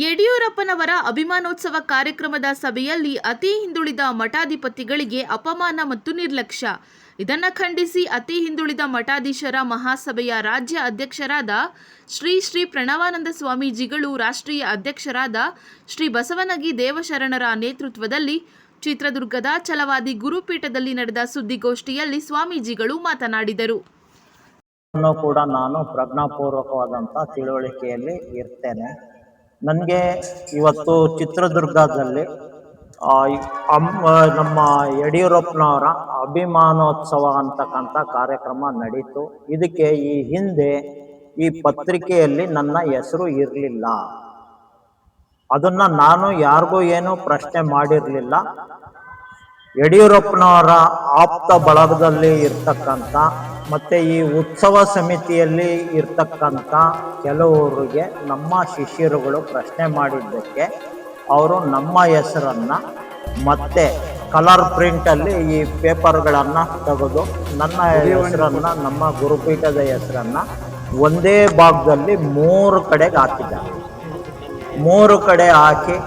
ಯಡಿಯೂರಪ್ಪನವರ ಅಭಿಮಾನೋತ್ಸವ ಕಾರ್ಯಕ್ರಮದ ಸಭೆಯಲ್ಲಿ ಅತಿ ಹಿಂದುಳಿದ ಮಠಾಧಿಪತಿಗಳಿಗೆ ಅಪಮಾನ ಮತ್ತು ನಿರ್ಲಕ್ಷ್ಯ. ಇದನ್ನು ಖಂಡಿಸಿ ಅತಿ ಹಿಂದುಳಿದ ಮಠಾಧೀಶರ ಮಹಾಸಭೆಯ ರಾಜ್ಯ ಅಧ್ಯಕ್ಷರಾದ ಶ್ರೀ ಶ್ರೀ ಪ್ರಣವಾನಂದ ಸ್ವಾಮೀಜಿಗಳು, ರಾಷ್ಟ್ರೀಯ ಅಧ್ಯಕ್ಷರಾದ ಶ್ರೀ ಬಸವನಗಿ ದೇವಶರಣರ ನೇತೃತ್ವದಲ್ಲಿ ಚಿತ್ರದುರ್ಗದ ಛಲವಾದಿ ಗುರುಪೀಠದಲ್ಲಿ ನಡೆದ ಸುದ್ದಿಗೋಷ್ಠಿಯಲ್ಲಿ ಸ್ವಾಮೀಜಿಗಳು ಮಾತನಾಡಿದರು. ಕೂಡ ನಾನು ಪ್ರಜ್ಞಾಪೂರ್ವಕವಾದಂಥ ತಿಳುವಳಿಕೆಯಲ್ಲಿ ಇರ್ತೇನೆ. ನನಗೆ ಇವತ್ತು ಚಿತ್ರದುರ್ಗದಲ್ಲಿ ನಮ್ಮ ಯಡಿಯೂರಪ್ಪನವರ ಅಭಿಮಾನೋತ್ಸವ ಅಂತಕ್ಕಂಥ ಕಾರ್ಯಕ್ರಮ ನಡೀತು. ಇದಕ್ಕೆ ಈ ಹಿಂದೆ ಈ ಪತ್ರಿಕೆಯಲ್ಲಿ ನನ್ನ ಹೆಸರು ಇರಲಿಲ್ಲ. ಅದನ್ನ ನಾನು ಯಾರಿಗೂ ಏನು ಪ್ರಶ್ನೆ ಮಾಡಿರಲಿಲ್ಲ. ಯಡಿಯೂರಪ್ಪನವರ ಆಪ್ತ ಬಳಗದಲ್ಲಿ ಇರ್ತಕ್ಕಂಥ ಮತ್ತು ಈ ಉತ್ಸವ ಸಮಿತಿಯಲ್ಲಿ ಇರ್ತಕ್ಕಂಥ ಕೆಲವರಿಗೆ ನಮ್ಮ ಶಿಷ್ಯರುಗಳು ಪ್ರಶ್ನೆ ಮಾಡಿದ್ದಕ್ಕೆ ಅವರು ನಮ್ಮ ಹೆಸರನ್ನು ಮತ್ತೆ ಕಲರ್ ಪ್ರಿಂಟಲ್ಲಿ ಈ ಪೇಪರ್ಗಳನ್ನು ತೆಗೆದು ನನ್ನ ಹೆಸರನ್ನು, ನಮ್ಮ ಗುರುಪೀಠದ ಹೆಸರನ್ನು ಒಂದೇ ಭಾಗದಲ್ಲಿ 3 ಕಡೆಗೆ ಹಾಕಿದ್ದಾರೆ. 3 ಕಡೆ ಹಾಕಿ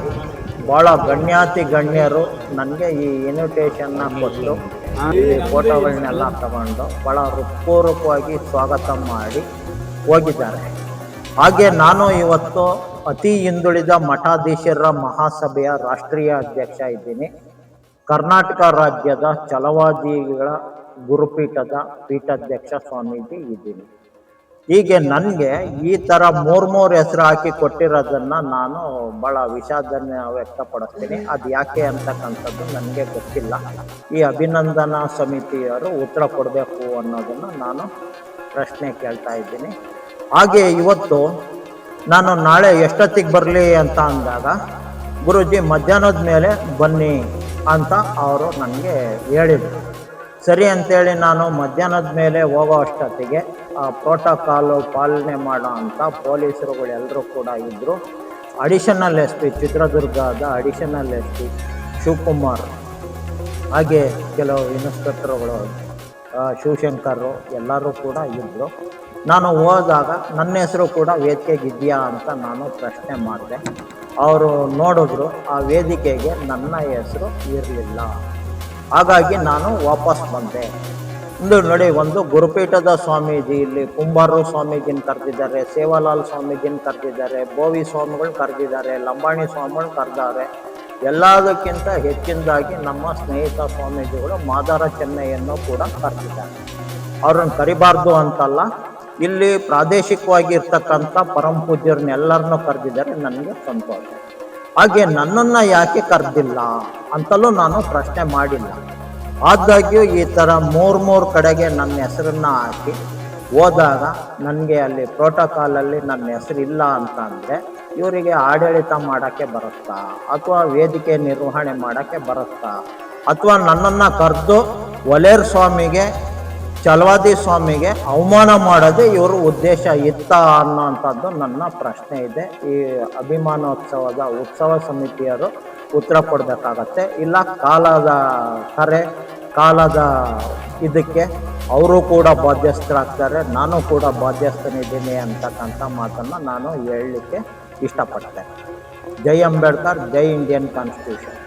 ಭಾಳ ಗಣ್ಯಾತಿ ಗಣ್ಯರು ನನಗೆ ಈ ಇನ್ವಿಟೇಷನ್ನ ಕೊಟ್ಟು ಈ ಫೋಟೋಗಳನ್ನೆಲ್ಲ ತಗೊಂಡು ಭಾಳ ಹೃತ್ಪೂರ್ವಕವಾಗಿ ಸ್ವಾಗತ ಮಾಡಿ ಹೋಗಿದ್ದಾರೆ. ಹಾಗೆ ನಾನು ಇವತ್ತು ಅತಿ ಹಿಂದುಳಿದ ಮಠಾಧೀಶರ ಮಹಾಸಭೆಯ ರಾಷ್ಟ್ರೀಯ ಅಧ್ಯಕ್ಷ ಇದ್ದೀನಿ. ಕರ್ನಾಟಕ ರಾಜ್ಯದ ಛಲವಾದಿಗಳ ಗುರುಪೀಠದ ಪೀಠಾಧ್ಯಕ್ಷ ಸ್ವಾಮೀಜಿ ಇದ್ದೀನಿ. ಹೀಗೆ ನನಗೆ ಈ ಥರ 3 ಹೆಸರು ಹಾಕಿ ಕೊಟ್ಟಿರೋದನ್ನು ನಾನು ಭಾಳ ವಿಷಾದನೆ ವ್ಯಕ್ತಪಡಿಸ್ತೀನಿ. ಅದು ಯಾಕೆ ಅಂತಕ್ಕಂಥದ್ದು ನನಗೆ ಗೊತ್ತಿಲ್ಲ. ಈ ಅಭಿನಂದನಾ ಸಮಿತಿಯವರು ಉತ್ತರ ಕೊಡಬೇಕು ಅನ್ನೋದನ್ನು ನಾನು ಪ್ರಶ್ನೆ ಕೇಳ್ತಾ ಇದ್ದೀನಿ. ಹಾಗೆ ಇವತ್ತು ನಾನು ನಾಳೆ ಎಷ್ಟೊತ್ತಿಗೆ ಬರಲಿ ಅಂತ ಅಂದಾಗ, ಗುರೂಜಿ ಮಧ್ಯಾಹ್ನದ ಮೇಲೆ ಬನ್ನಿ ಅಂತ ಅವರು ನನಗೆ ಹೇಳಿದರು. ಸರಿ ಅಂತೇಳಿ ನಾನು ಮಧ್ಯಾಹ್ನದ ಮೇಲೆ ಹೋಗೋ ಅಷ್ಟೊತ್ತಿಗೆ ಪ್ರೋಟೋಕಾಲು ಪಾಲನೆ ಮಾಡೋ ಅಂಥ ಪೊಲೀಸರುಗಳೆಲ್ಲರೂ ಕೂಡ ಇದ್ದರು. ಅಡಿಷನಲ್ ಎಸ್ ಪಿ ಚಿತ್ರದುರ್ಗದ ಅಡಿಷನಲ್ ಎಸ್ ಪಿ ಶಿವಕುಮಾರ್, ಹಾಗೆ ಕೆಲವು ಇನ್ಸ್ಪೆಕ್ಟರ್ಗಳು ಶಿವಶಂಕರು ಎಲ್ಲರೂ ಕೂಡ ಇದ್ದರು. ನಾನು ಹೋದಾಗ ನನ್ನ ಹೆಸರು ಕೂಡ ವೇದಿಕೆಗಿದೆಯಾ ಅಂತ ನಾನು ಪ್ರಶ್ನೆ ಮಾಡಿದೆ. ಅವರು ನೋಡಿದ್ರು, ಆ ವೇದಿಕೆಗೆ ನನ್ನ ಹೆಸರು ಇರಲಿಲ್ಲ. ಹಾಗಾಗಿ ನಾನು ವಾಪಸ್ ಬಂದೆ. ನೋಡಿ, ಒಂದು ಗುರುಪೀಠದ ಸ್ವಾಮೀಜಿ, ಇಲ್ಲಿ ಕುಂಬಾರು ಸ್ವಾಮೀಜಿನ ಕರೆದಿದ್ದಾರೆ, ಸೇವಾಲಾಲ್ ಸ್ವಾಮೀಜಿನ ಕರೆದಿದ್ದಾರೆ, ಬೋವಿ ಸ್ವಾಮಿಗಳು ಕರೆದಿದ್ದಾರೆ, ಲಂಬಾಣಿ ಸ್ವಾಮಿಗಳು ಕರೆದಿದ್ದಾರೆ. ಎಲ್ಲದಕ್ಕಿಂತ ಹೆಚ್ಚಿನದಾಗಿ ನಮ್ಮ ಸ್ನೇಹಿತ ಸ್ವಾಮೀಜಿಗಳು ಮಾದಾರ ಚೆನ್ನೈಯನ್ನು ಕೂಡ ಕರೆದಿದ್ದಾರೆ. ಅವ್ರನ್ನ ಕರಿಬಾರ್ದು ಅಂತಲ್ಲ, ಇಲ್ಲಿ ಪ್ರಾದೇಶಿಕವಾಗಿ ಇರ್ತಕ್ಕಂಥ ಪರಮ ಪೂಜ್ಯರನ್ನೆಲ್ಲರನ್ನೂ ಕರೆದಿದ್ದಾರೆ. ನನಗೆ ಸಂತೋಷ. ಹಾಗೆ ನನ್ನನ್ನು ಯಾಕೆ ಕರೆದಿಲ್ಲ ಅಂತಲೂ ನಾನು ಪ್ರಶ್ನೆ ಮಾಡಿಲ್ಲ. ಆದಾಗ್ಯೂ ಈ ಥರ 3 ಕಡೆಗೆ ನನ್ನ ಹೆಸರನ್ನು ಹಾಕಿ ಹೋದಾಗ ನನಗೆ ಅಲ್ಲಿ ಪ್ರೋಟೋಕಾಲಲ್ಲಿ ನನ್ನ ಹೆಸರು ಇಲ್ಲ ಅಂತ ಅಂದರೆ ಇವರಿಗೆ ಆಡಳಿತ ಮಾಡೋಕ್ಕೆ ಬರುತ್ತಾ, ಅಥವಾ ವೇದಿಕೆ ನಿರ್ವಹಣೆ ಮಾಡೋಕ್ಕೆ ಬರುತ್ತಾ, ಅಥವಾ ನನ್ನನ್ನು ಕರೆದು ಒಲೇರ್ ಸ್ವಾಮಿಗೆ, ಛಲವಾದಿ ಸ್ವಾಮಿಗೆ ಅವಮಾನ ಮಾಡೋದೇ ಇವರು ಉದ್ದೇಶ ಇತ್ತ ಅನ್ನೋಂಥದ್ದು ನನ್ನ ಪ್ರಶ್ನೆ ಇದೆ. ಈ ಅಭಿಮಾನೋತ್ಸವದ ಉತ್ಸವ ಸಮಿತಿಯರು ಉತ್ತರ ಕೊಡಬೇಕಾಗತ್ತೆ. ಇಲ್ಲ ಕಾಲದ ಇದಕ್ಕೆ ಅವರು ಕೂಡ ಬಾಧ್ಯಸ್ಥರಾಗ್ತಾರೆ, ನಾನು ಕೂಡ ಬಾಧ್ಯಸ್ಥನಿದ್ದೀನಿ ಅಂತಕ್ಕಂಥ ಮಾತನ್ನು ನಾನು ಹೇಳಲಿಕ್ಕೆ ಇಷ್ಟಪಡ್ತೇನೆ. ಜೈ ಅಂಬೇಡ್ಕರ್, ಜೈ ಇಂಡಿಯನ್ ಕಾನ್ಸ್ಟಿಟ್ಯೂಷನ್.